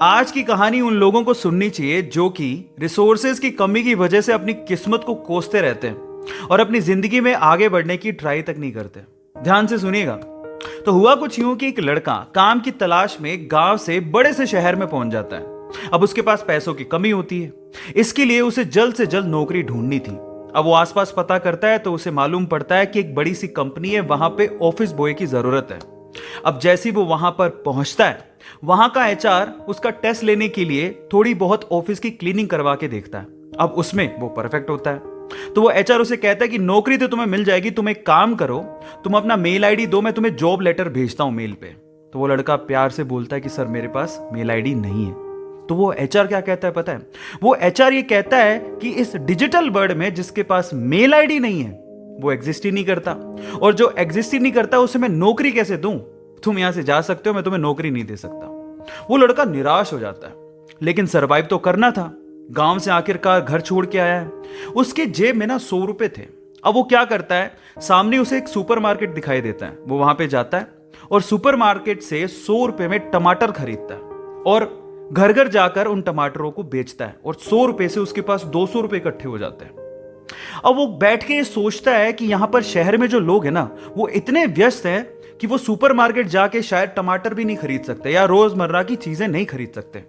आज की कहानी उन लोगों को सुननी चाहिए जो कि रिसोर्सेज की कमी की वजह से अपनी किस्मत को कोसते रहते हैं और अपनी जिंदगी में आगे बढ़ने की ट्राई तक नहीं करते। ध्यान से सुनिएगा। तो हुआ कुछ यूं कि एक लड़का काम की तलाश में गांव से बड़े से शहर में पहुंच जाता है। अब उसके पास पैसों की कमी होती है, इसके लिए उसे जल्द से जल्द नौकरी ढूंढनी थी। अब वो आसपास पता करता है तो उसे मालूम पड़ता है कि एक बड़ी सी कंपनी है, वहां पे ऑफिस बॉय की जरूरत है। अब जैसे ही वो वहां पर पहुंचता है, वहां का एचआर उसका टेस्ट लेने के लिए थोड़ी बहुत ऑफिस की क्लीनिंग करवा के देखता है। अब उसमें वो परफेक्ट होता है तो वो एचआर उसे कहता है कि नौकरी तो तुम्हें मिल जाएगी, तुम एक काम करो, तुम अपना मेल आईडी दो, मैं तुम्हें जॉब लेटर भेजता हूं मेल पे। तो वो लड़का प्यार से बोलता है कि सर मेरे पास मेल आईडी नहीं है। तो वो एचआर क्या कहता है पता है? वो एचआर ये कहता है कि इस डिजिटल वर्ल्ड में जिसके पास मेल आईडी नहीं है वो एग्जिस्ट ही नहीं करता, और जो एग्जिस्ट ही नहीं करता उसे मैं नौकरी कैसे दूं? तुम यहां से जा सकते हो, मैं तुम्हें नौकरी नहीं दे सकता। वो लड़का निराश हो जाता है, लेकिन सरवाइव तो करना था। गांव से आखिरकार घर छोड़ के आया है, उसके जेब में ना 100 रुपए थे। अब वो क्या करता है, सामने उसे एक सुपरमार्केट दिखाई देता है, वो वहां पे जाता है और सुपरमार्केट से 100 रुपए में टमाटर खरीदता है और घर घर जाकर उन टमाटरों को बेचता है, और 100 रुपए से उसके पास 200 रुपए इकट्ठे हो जाते हैं। अब वो बैठ के सोचता है कि यहां पर शहर में जो लोग हैं ना, वो इतने व्यस्त हैं कि वो सुपरमार्केट जाके शायद टमाटर भी नहीं खरीद सकते या रोजमर्रा की चीजें नहीं खरीद सकते।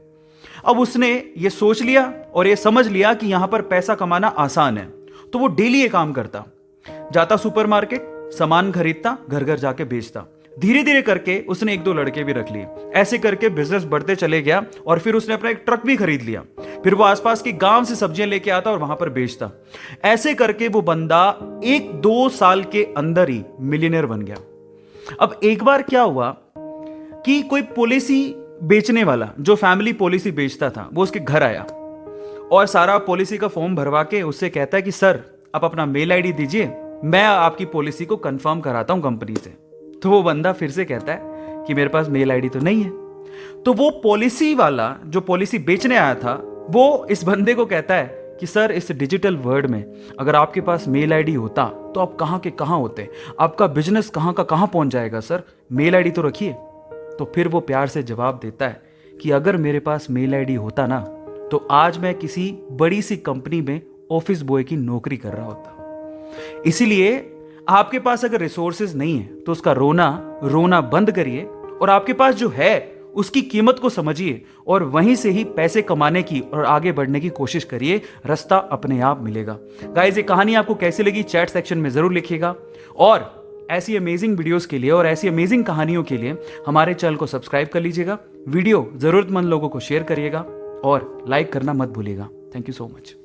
अब उसने ये सोच लिया और ये समझ लिया कि यहां पर पैसा कमाना आसान है, तो वो डेली ये काम करता, जाता सुपरमार्केट, सामान खरीदता, घर घर जाके बेचता। धीरे धीरे करके उसने 1-2 लड़के भी रख लिए। ऐसे करके बिजनेस बढ़ते चले गया और फिर उसने अपना एक ट्रक भी खरीद लिया। फिर वो आसपास के गांव से सब्जियां लेके आता और वहां पर बेचता। ऐसे करके वो बंदा 1-2 साल के अंदर ही मिलियनर बन गया। अब एक बार क्या हुआ कि कोई पॉलिसी बेचने वाला जो फैमिली पॉलिसी बेचता था वो उसके घर आया और सारा पॉलिसी का फॉर्म भरवा के उससे कहता है कि सर आप अपना मेल आईडी दीजिए, मैं आपकी पॉलिसी को कंफर्म कराता हूं कंपनी से। तो वो बंदा फिर से कहता है कि मेरे पास मेल आईडी तो नहीं है। तो वो पॉलिसी वाला जो पॉलिसी बेचने आया था वो इस बंदे को कहता है कि सर इस डिजिटल वर्ल्ड में अगर आपके पास मेल आईडी होता तो आप कहां के कहां होते, आपका बिजनेस कहां का कहां पहुंच जाएगा, सर मेल आईडी तो रखिए। तो फिर वो प्यार से जवाब देता है कि अगर मेरे पास मेल आईडी होता ना तो आज मैं किसी बड़ी सी कंपनी में ऑफिस बॉय की नौकरी कर रहा होता। इसीलिए आपके पास अगर रिसोर्सेज नहीं है तो उसका रोना बंद करिए और आपके पास जो है उसकी कीमत को समझिए और वहीं से ही पैसे कमाने की और आगे बढ़ने की कोशिश करिए, रास्ता अपने आप मिलेगा। गाइस ये कहानी आपको कैसी लगी चैट सेक्शन में जरूर लिखिएगा, और ऐसी अमेजिंग वीडियोस के लिए और ऐसी अमेजिंग कहानियों के लिए हमारे चैनल को सब्सक्राइब कर लीजिएगा। वीडियो जरूरतमंद लोगों को शेयर करिएगा और लाइक करना मत भूलिएगा। Thank you so much.